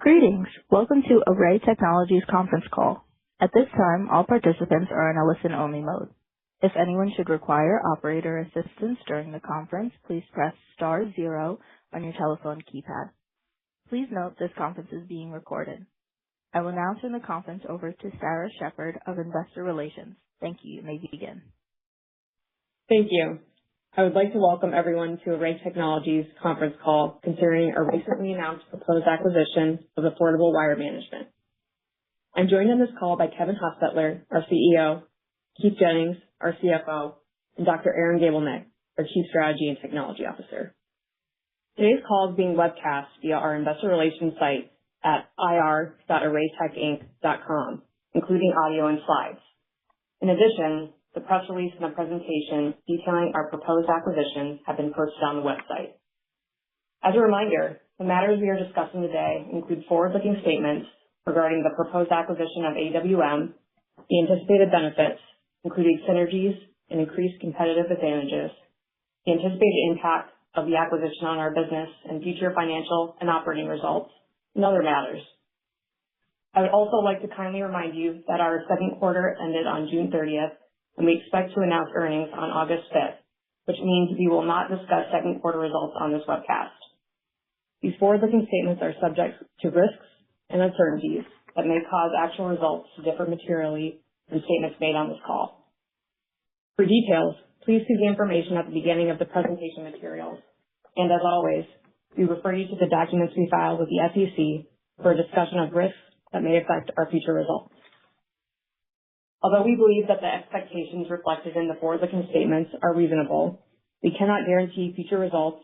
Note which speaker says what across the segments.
Speaker 1: Greetings. Welcome to Array Technologies conference call. At this time, all participants are in a listen-only mode. If anyone should require operator assistance during the conference, please press star 0 on your telephone keypad. Please note this conference is being recorded. I will now turn the conference over to Sarah Shepard of Investor Relations. Thank you. You may begin.
Speaker 2: Thank you. I would like to welcome everyone to Array Technologies conference call concerning a recently announced proposed acquisition of Affordable Wire Management. I'm joined on this call by Kevin Hostetler, our CEO, Keith Jennings, our CFO, and Dr. Aaron Gabelnick, our Chief Strategy and Technology Officer. Today's call is being webcast via our investor relations site at ir.arraytechinc.com, including audio and slides. In addition, the press release and the presentation detailing our proposed acquisition have been posted on the website. As a reminder, the matters we are discussing today include forward-looking statements regarding the proposed acquisition of AWM, the anticipated benefits, including synergies and increased competitive advantages, the anticipated impact of the acquisition on our business and future financial and operating results, and other matters. I would also like to kindly remind you that our second quarter ended on June 30th, and we expect to announce earnings on August 5th, which means we will not discuss second quarter results on this webcast. These forward-looking statements are subject to risks and uncertainties that may cause actual results to differ materially from statements made on this call. For details, please see the information at the beginning of the presentation materials, and as always, we refer you to the documents we file with the SEC for a discussion of risks that may affect our future results. Although we believe that the expectations reflected in the forward-looking statements are reasonable, we cannot guarantee future results,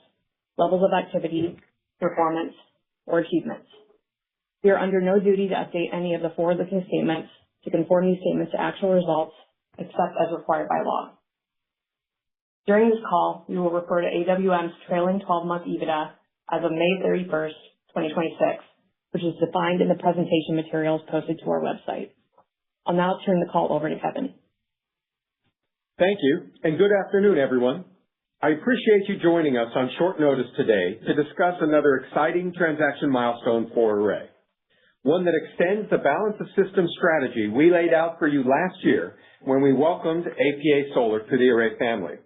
Speaker 2: levels of activity, performance, or achievements. We are under no duty to update any of the forward-looking statements to conform these statements to actual results, except as required by law. During this call, we will refer to AWM's trailing 12-month EBITDA as of May 31st, 2026, which is defined in the presentation materials posted to our website. I'll now turn the call over to Kevin.
Speaker 3: Thank you, and good afternoon, everyone. I appreciate you joining us on short notice today to discuss another exciting transaction milestone for Array, one that extends the balance of system strategy we laid out for you last year when we welcomed APA Solar to the Array family.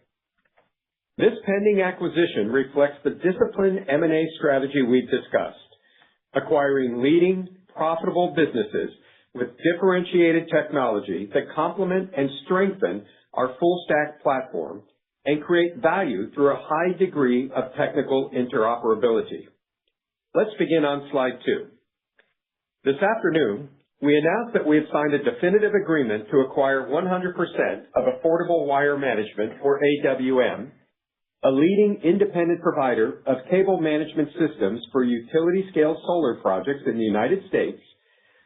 Speaker 3: This pending acquisition reflects the disciplined M&A strategy we've discussed, acquiring leading, profitable businesses with differentiated technology that complement and strengthen our full-stack platform and create value through a high degree of technical interoperability. Let's begin on slide 2. This afternoon, we announced that we have signed a definitive agreement to acquire 100% of Affordable Wire Management, or AWM, a leading independent provider of cable management systems for utility-scale solar projects in the United States,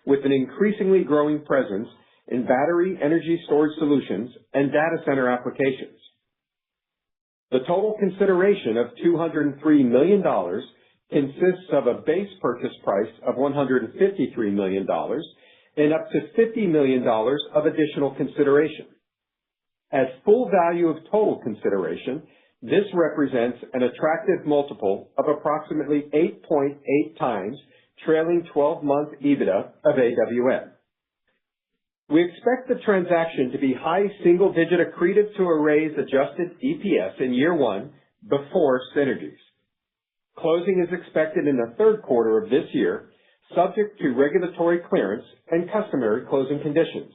Speaker 3: with an increasingly growing presence in battery energy storage solutions and data center applications. The total consideration of $203 million consists of a base purchase price of $153 million and up to $50 million of additional consideration. As full value of total consideration, this represents an attractive multiple of approximately 8.8 times trailing 12-month EBITDA of AWM. We expect the transaction to be high single-digit accretive to Array's adjusted EPS in year 1 before synergies. Closing is expected in the third quarter of this year, subject to regulatory clearance and customary closing conditions.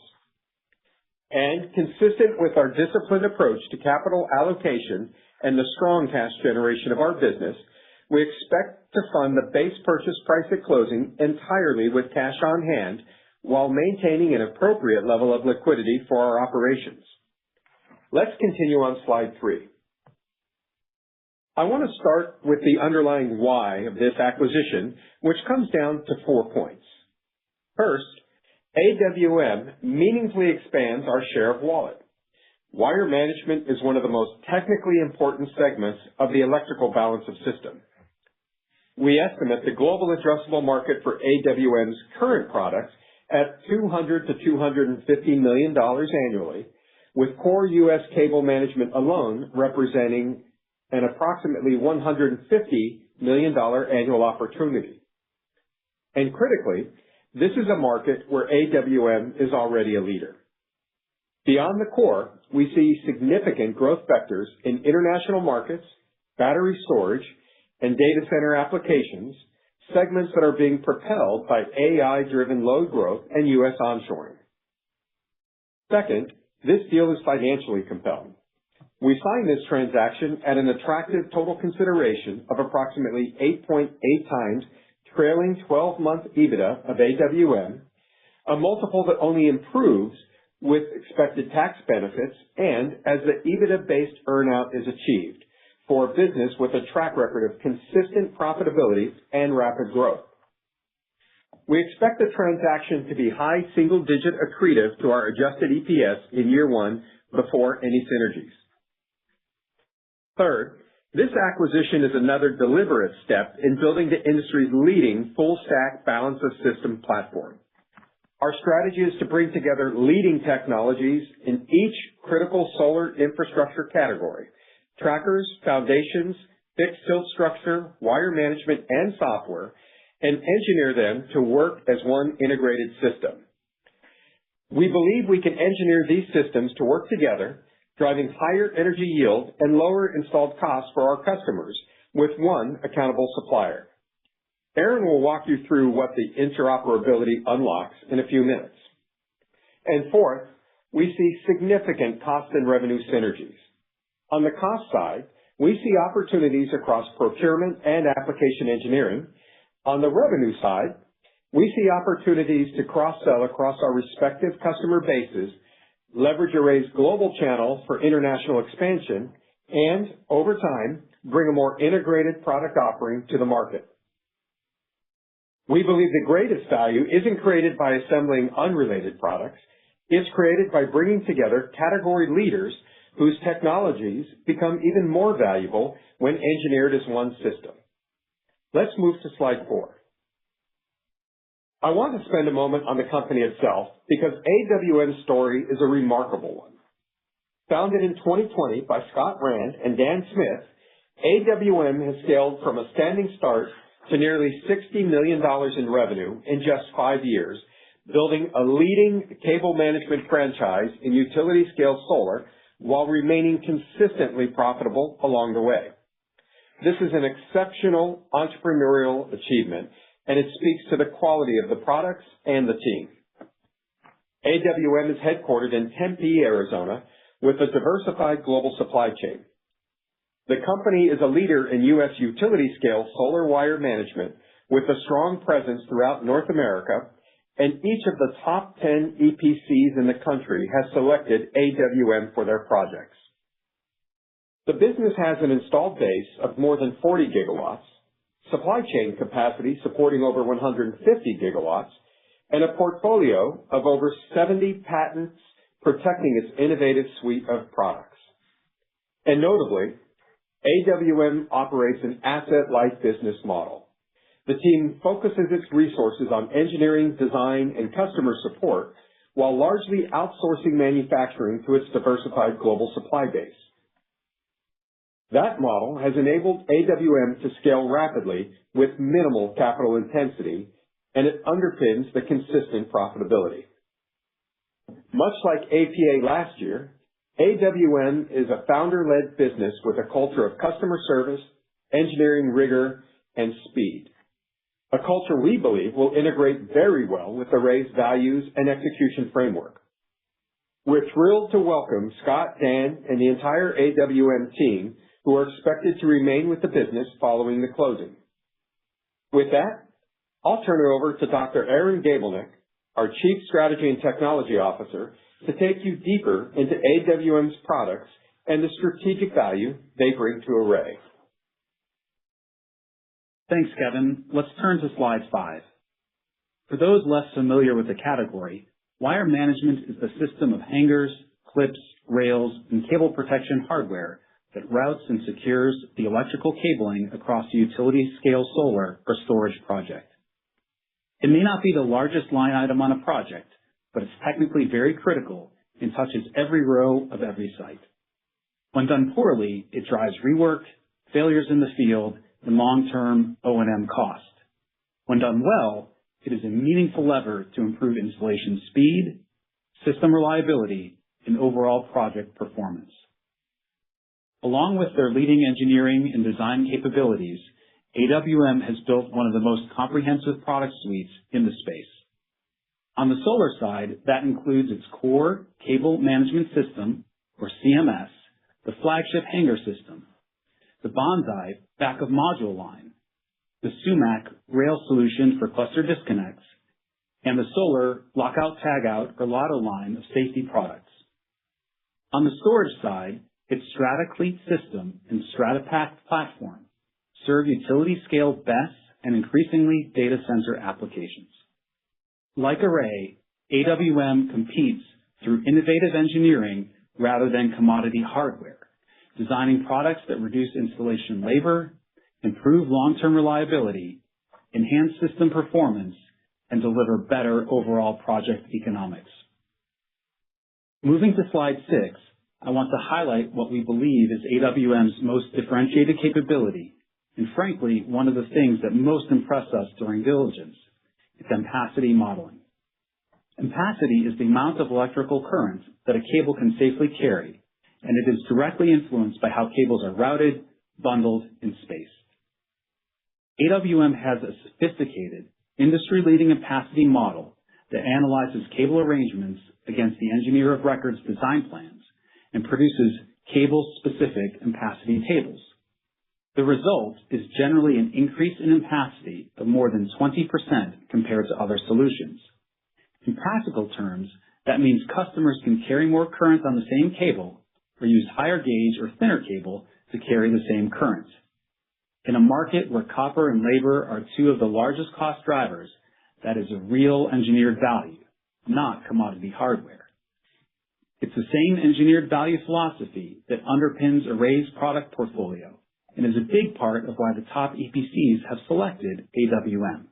Speaker 3: And consistent with our disciplined approach to capital allocation and the strong cash generation of our business, we expect to fund the base purchase price at closing entirely with cash on hand while maintaining an appropriate level of liquidity for our operations. Let's continue on slide 3. I want to start with the underlying why of this acquisition, which comes down to 4 points. First, AWM meaningfully expands our share of wallet. Wire management is one of the most technically important segments of the electrical balance of system. We estimate the global addressable market for AWM's current products at $200 to $250 million annually, with core U.S. cable management alone representing an approximately $150 million annual opportunity. And critically, this is a market where AWM is already a leader. Beyond the core, we see significant growth vectors in international markets, battery storage, and data center applications, segments that are being propelled by AI-driven load growth and U.S. onshoring. Second, this deal is financially compelling. We signed this transaction at an attractive total consideration of approximately 8.8 times trailing 12-month EBITDA of AWM, a multiple that only improves with expected tax benefits and as the EBITDA-based earnout is achieved for a business with a track record of consistent profitability and rapid growth. We expect the transaction to be high single-digit accretive to our adjusted EPS in year one before any synergies. Third, this acquisition is another deliberate step in building the industry's leading full-stack balance of system platform. Our strategy is to bring together leading technologies in each critical solar infrastructure category: trackers, foundations, fixed tilt structure, wire management, and software, and engineer them to work as one integrated system. We believe we can engineer these systems to work together, driving higher energy yield and lower installed costs for our customers with one accountable supplier. Aaron will walk you through what the interoperability unlocks in a few minutes. And fourth, we see significant cost and revenue synergies. On the cost side, we see opportunities across procurement and application engineering. On the revenue side, we see opportunities to cross-sell across our respective customer bases, leverage Array's global channel for international expansion, and, over time, bring a more integrated product offering to the market. We believe the greatest value isn't created by assembling unrelated products. It's created by bringing together category leaders whose technologies become even more valuable when engineered as one system. Let's move to slide 4. I want to spend a moment on the company itself because AWM's story is a remarkable one. Founded in 2020 by Scott Rand and Dan Smith, AWM has scaled from a standing start to nearly $60 million in revenue in just 5 years, building a leading cable management franchise in utility-scale solar while remaining consistently profitable along the way. This is an exceptional entrepreneurial achievement, and it speaks to the quality of the products and the team. AWM is headquartered in Tempe, Arizona, with a diversified global supply chain. The company is a leader in U.S. utility-scale solar wire management with a strong presence throughout North America, and each of the top 10 EPCs in the country has selected AWM for their projects. The business has an installed base of more than 40 gigawatts, supply chain capacity supporting over 150 gigawatts, and a portfolio of over 70 patents protecting its innovative suite of products. And notably, AWM operates an asset-light business model. The team focuses its resources on engineering, design, and customer support while largely outsourcing manufacturing to its diversified global supply base. That model has enabled AWM to scale rapidly with minimal capital intensity, and it underpins the consistent profitability. Much like APA last year, AWM is a founder-led business with a culture of customer service, engineering rigor, and speed. A culture we believe will integrate very well with Array's values and execution framework. We're thrilled to welcome Scott, Dan, and the entire AWM team who are expected to remain with the business following the closing. With that, I'll turn it over to Dr. Aaron Gabelnick, our Chief Strategy and Technology Officer, to take you deeper into AWM's products and the strategic value they bring to Array.
Speaker 4: Thanks, Kevin. Let's turn to slide 5. For those less familiar with the category, wire management is the system of hangers, clips, rails, and cable protection hardware that routes and secures the electrical cabling across a utility-scale solar or storage project. It may not be the largest line item on a project, but it's technically very critical and touches every row of every site. When done poorly, it drives rework, failures in the field, and long-term O&M cost. When done well, it is a meaningful lever to improve installation speed, system reliability, and overall project performance. Along with their leading engineering and design capabilities, AWM has built one of the most comprehensive product suites in the space. On the solar side, that includes its core cable management system, or CMS, the flagship hanger system, the Bonsai back of module line, the Sumac rail solution for cluster disconnects, and the solar lockout tagout or lotto line of safety products. On the storage side, its StrataCleat system and StrataPack platform serve utility-scale BESS and increasingly data center applications. Like Array, AWM competes through innovative engineering rather than commodity hardware, designing products that reduce installation labor, improve long-term reliability, enhance system performance, and deliver better overall project economics. Moving to slide 6, I want to highlight what we believe is AWM's most differentiated capability, and frankly, one of the things that most impressed us during diligence. It's ampacity modeling. Ampacity is the amount of electrical current that a cable can safely carry, and it is directly influenced by how cables are routed, bundled, and spaced. AWM has a sophisticated, industry-leading ampacity model that analyzes cable arrangements against the engineer of record's design plans and produces cable-specific ampacity tables. The result is generally an increase in ampacity of more than 20% compared to other solutions. In practical terms, that means customers can carry more current on the same cable or use higher gauge or thinner cable to carry the same current. In a market where copper and labor are two of the largest cost drivers, that is a real engineered value, not commodity hardware. It's the same engineered value philosophy that underpins Array's product portfolio and is a big part of why the top EPCs have selected AWM.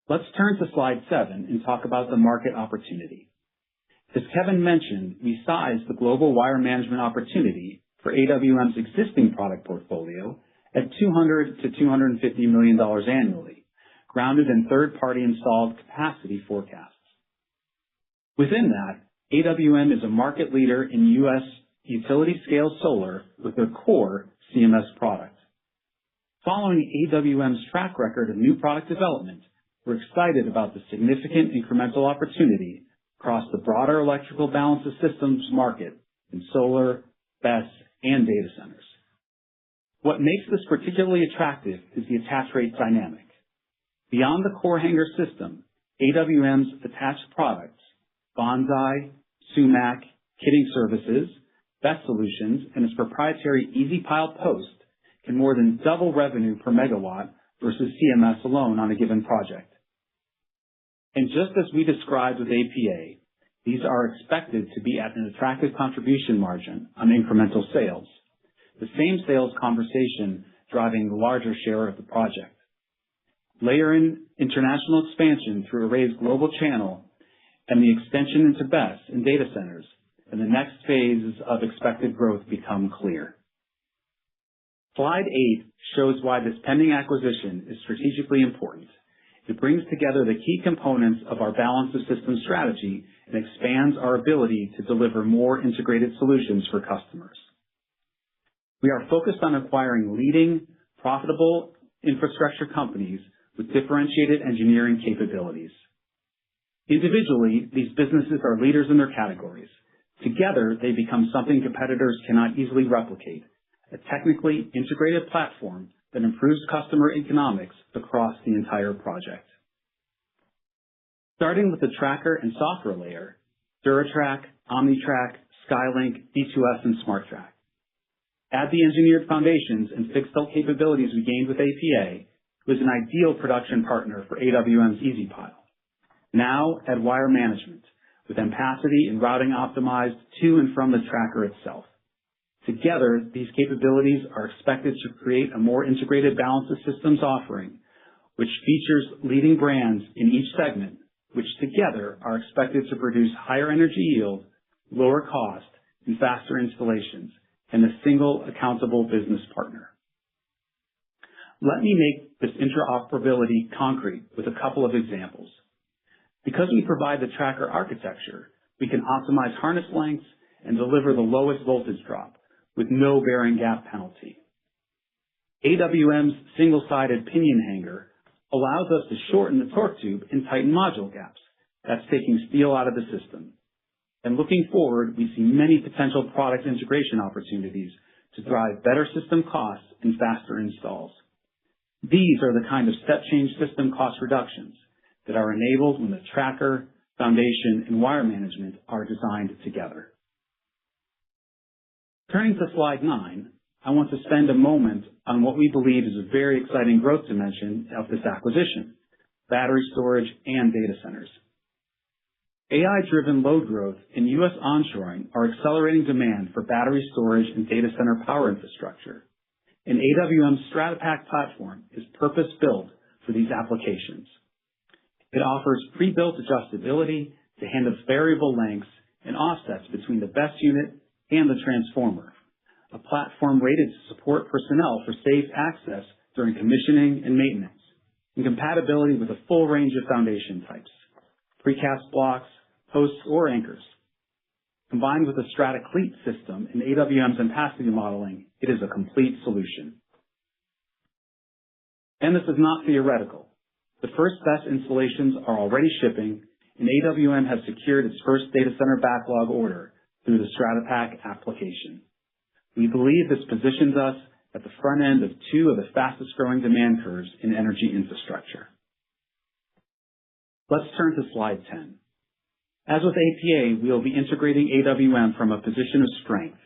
Speaker 4: Let's turn to slide 7 and talk about the market opportunity. As Kevin mentioned, we sized the global wire management opportunity for AWM's existing product portfolio at $200 to $250 million annually, grounded in third-party installed capacity forecasts. Within that, AWM is a market leader in U.S. utility-scale solar with their core CMS product. Following AWM's track record of new product development, we're excited about the significant incremental opportunity across the broader electrical balance of systems market in solar, BESS, and data centers. What makes this particularly attractive is the attach rate dynamic. Beyond the core hanger system, AWM's attached products, Bonsai, Sumac, kitting services, BESS solutions, and its proprietary Easy Pile post can more than double revenue per megawatt versus CMS alone on a given project. And just as we described with APA, these are expected to be at an attractive contribution margin on incremental sales, the same sales conversation driving the larger share of the project. Layer in international expansion through Array's global channel and the extension into BESS and data centers, and the next phases of expected growth become clear. Slide 8 shows why this pending acquisition is strategically important. It brings together the key components of our balance of systems strategy and expands our ability to deliver more integrated solutions for customers. We are focused on acquiring leading, profitable infrastructure companies with differentiated engineering capabilities. Individually, these businesses are leaders in their categories. Together, they become something competitors cannot easily replicate, a technically integrated platform that improves customer economics across the entire project. Starting with the tracker and software layer, DuraTrack, OmniTrack, SkyLink, D2S, and SmartTrack. Add the engineered foundations and fixed tilt capabilities we gained with APA, who is an ideal production partner for AWM's Easy Pile. Now add wire management, with ampacity and routing optimized to and from the tracker itself. Together, these capabilities are expected to create a more integrated balance of systems offering, which features leading brands in each segment, which together are expected to produce higher energy yield, lower cost, and faster installations, and a single accountable business partner. Let me make this interoperability concrete with a couple of examples. Because we provide the tracker architecture, we can optimize harness lengths and deliver the lowest voltage drop with no bearing gap penalty. AWM's single-sided pinion hanger allows us to shorten the torque tube and tighten module gaps. That's taking steel out of the system. And looking forward, we see many potential product integration opportunities to drive better system costs and faster installs. These are the kind of step-change system cost reductions that are enabled when the tracker, foundation, and wire management are designed together. Turning to slide 9, I want to spend a moment on what we believe is a very exciting growth dimension of this acquisition: battery storage and data centers. AI-driven load growth and U.S. onshoring are accelerating demand for battery storage and data center power infrastructure. And AWM's StrataPack platform is purpose-built for these applications. It offers pre-built adjustability to handle variable lengths and offsets between the best unit and the transformer, a platform rated to support personnel for safe access during commissioning and maintenance, and compatibility with a full range of foundation types, precast blocks, posts, or anchors. Combined with the Strata Cleat system and AWM's ampacity modeling, it is a complete solution. And this is not theoretical. The first best installations are already shipping, and AWM has secured its first data center backlog order through the StrataPack application. We believe this positions us at the front end of two of the fastest growing demand curves in energy infrastructure. Let's turn to slide 10. As with APA, we will be integrating AWM from a position of strength,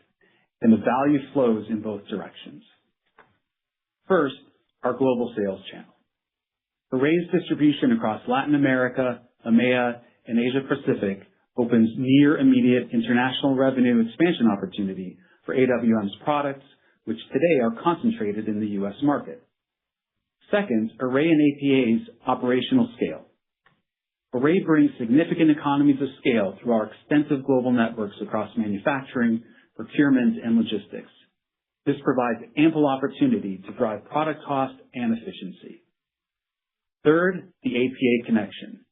Speaker 4: and the value flows in both directions. First, our global sales channel. Array's distribution across Latin America, EMEA, and Asia Pacific opens near immediate international revenue expansion opportunity for AWM's products, which today are concentrated in the U.S. market. Second, Array and APA's operational scale. Array brings significant economies of scale through our extensive global networks across manufacturing, procurement, and logistics. This provides ample opportunity to drive product cost and efficiency. Third, the APA connection.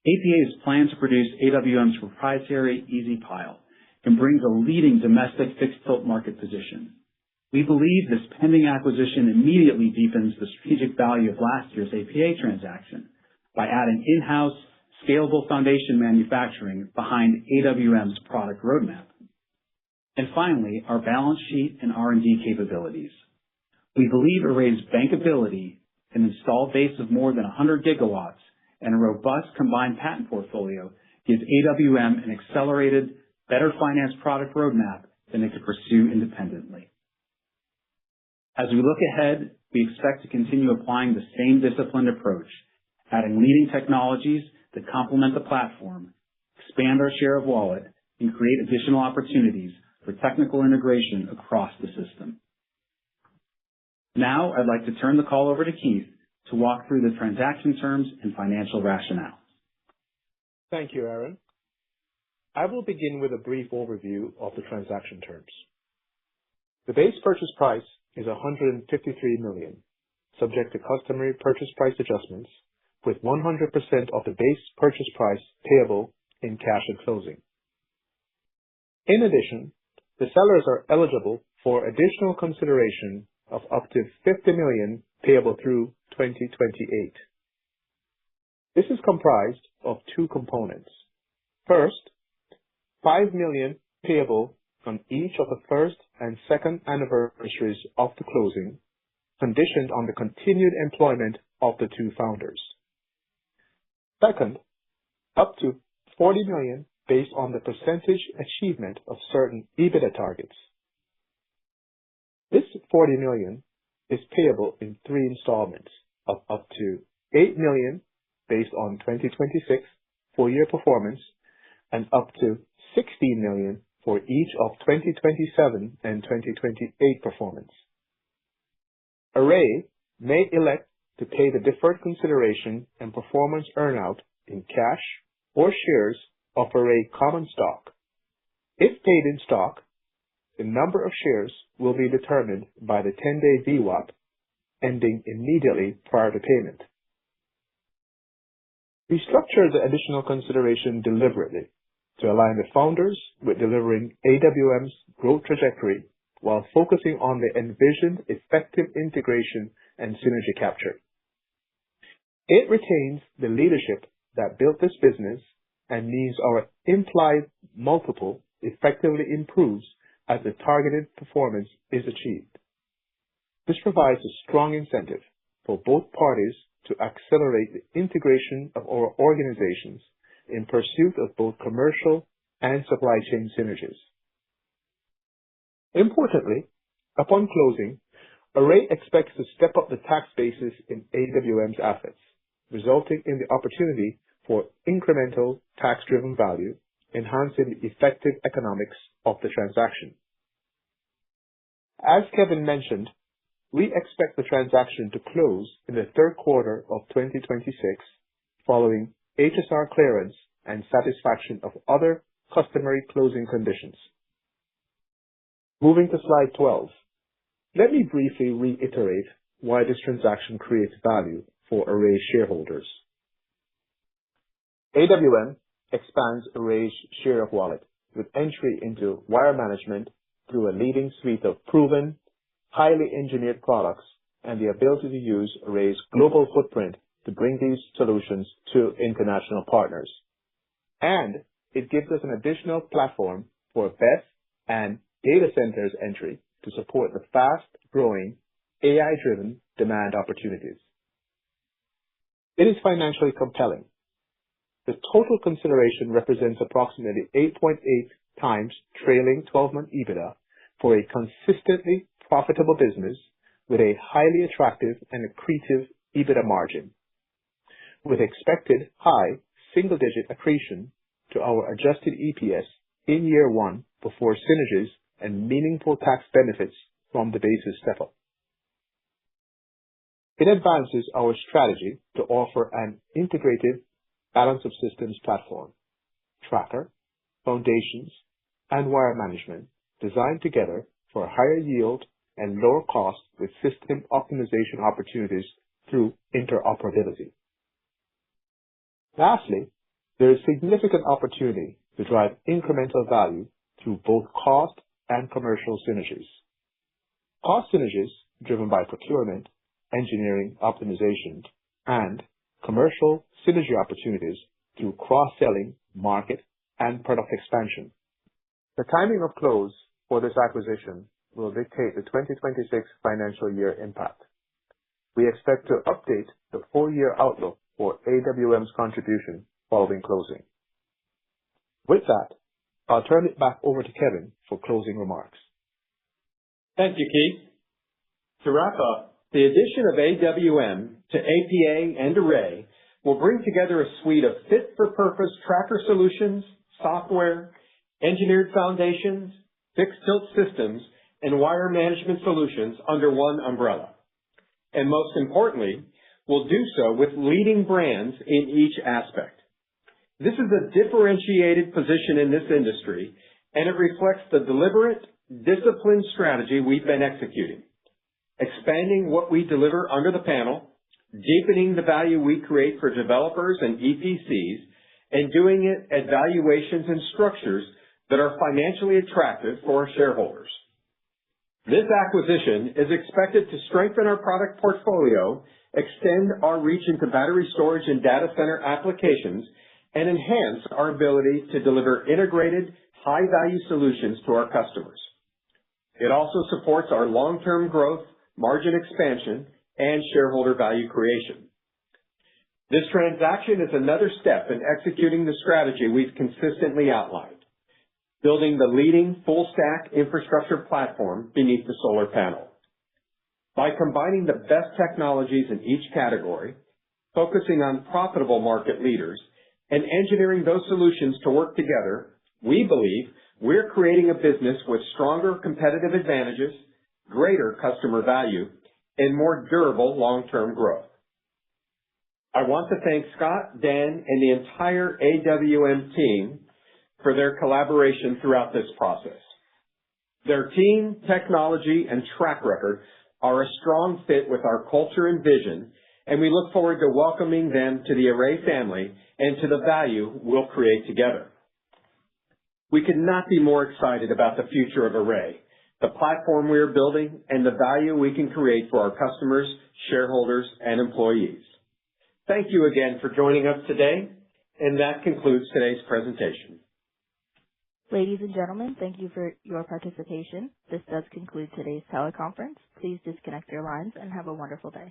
Speaker 4: APA's plan to produce AWM's proprietary Easy Pile and brings a leading domestic fixed tilt market position. We believe this pending acquisition immediately deepens the strategic value of last year's APA transaction by adding in-house, scalable foundation manufacturing behind AWM's product roadmap. And finally, our balance sheet and R&D capabilities. We believe Array's bankability, an installed base of more than 100 gigawatts, and a robust combined patent portfolio gives AWM an accelerated, better financed product roadmap than it could pursue independently. As we look ahead, we expect to continue applying the same disciplined approach, adding leading technologies that complement the platform, expand our share of wallet, and create additional opportunities for technical integration across the system. Now, I'd like to turn the call over to Keith to walk through the transaction terms and financial rationale.
Speaker 5: Thank you, Aaron. I will begin with a brief overview of the transaction terms. The base purchase price is $153 million, subject to customary purchase price adjustments, with 100% of the base purchase price payable in cash at closing. In addition, the sellers are eligible for additional consideration of up to $50 million payable through 2028. This is comprised of two components. First, $5 million payable on each of the first and second anniversaries of the closing, conditioned on the continued employment of the two founders. Second, up to $40 million based on the percentage achievement of certain EBITDA targets. This $40 million is payable in 3 installments of up to $8 million based on 2026 full-year performance and up to $16 million for each of 2027 and 2028 performance. Array may elect to pay the deferred consideration and performance earnout in cash or shares of Array common stock. If paid in stock, the number of shares will be determined by the 10-day VWAP ending immediately prior to payment. We structured the additional consideration deliberately to align the founders with delivering AWM's growth trajectory while focusing on the envisioned effective integration and synergy capture. It retains the leadership that built this business and means our implied multiple effectively improves as the targeted performance is achieved. This provides a strong incentive for both parties to accelerate the integration of our organizations in pursuit of both commercial and supply chain synergies. Importantly, upon closing, Array expects to step up the tax basis in AWM's assets, resulting in the opportunity for incremental tax-driven value, enhancing the effective economics of the transaction. As Kevin mentioned, we expect the transaction to close in the third quarter of 2026 following HSR clearance and satisfaction of other customary closing conditions. Moving to slide 12, let me briefly reiterate why this transaction creates value for Array shareholders. AWM expands Array's share of wallet with entry into wire management through a leading suite of proven, highly engineered products and the ability to use Array's global footprint to bring these solutions to international partners. And it gives us an additional platform for BESS and data centers entry to support the fast-growing AI-driven demand opportunities. It is financially compelling. The total consideration represents approximately 8.8 times trailing 12-month EBITDA for a consistently profitable business with a highly attractive and accretive EBITDA margin, with expected high single-digit accretion to our adjusted EPS in year one before synergies and meaningful tax benefits from the basis step-up. It advances our strategy to offer an integrated balance of systems platform, tracker, foundations, and wire management designed together for higher yield and lower cost with system optimization opportunities through interoperability. Lastly, there is significant opportunity to drive incremental value through both cost and commercial synergies. Cost synergies driven by procurement, engineering optimization, and commercial synergy opportunities through cross-selling, market, and product expansion. The timing of close for this acquisition will dictate the 2026 financial year impact. We expect to update the full-year outlook for AWM's contribution following closing. With that, I'll turn it back over to Kevin for closing remarks.
Speaker 3: Thank you, Keith. To wrap up, the addition of AWM to APA and Array will bring together a suite of fit-for-purpose tracker solutions, software, engineered foundations, fixed-tilt systems, and wire management solutions under one umbrella. And most importantly, we'll do so with leading brands in each aspect. This is a differentiated position in this industry, and it reflects the deliberate, disciplined strategy we've been executing, expanding what we deliver under the panel, deepening the value we create for developers and EPCs, and doing it at valuations and structures that are financially attractive for our shareholders. This acquisition is expected to strengthen our product portfolio, extend our reach into battery storage and data center applications, and enhance our ability to deliver integrated, high-value solutions to our customers. It also supports our long-term growth, margin expansion, and shareholder value creation. This transaction is another step in executing the strategy we've consistently outlined, building the leading full-stack infrastructure platform beneath the solar panel. By combining the best technologies in each category, focusing on profitable market leaders, and engineering those solutions to work together, we believe we're creating a business with stronger competitive advantages, greater customer value, and more durable long-term growth. I want to thank Scott, Dan, and the entire AWM team for their collaboration throughout this process. Their team, technology, and track record are a strong fit with our culture and vision, and we look forward to welcoming them to the Array family and to the value we'll create together. We could not be more excited about the future of Array, the platform we are building, and the value we can create for our customers, shareholders, and employees. Thank you again for joining us today, and that concludes today's presentation.
Speaker 1: Ladies and gentlemen, thank you for your participation. This does conclude today's teleconference. Please disconnect your lines and have a wonderful day.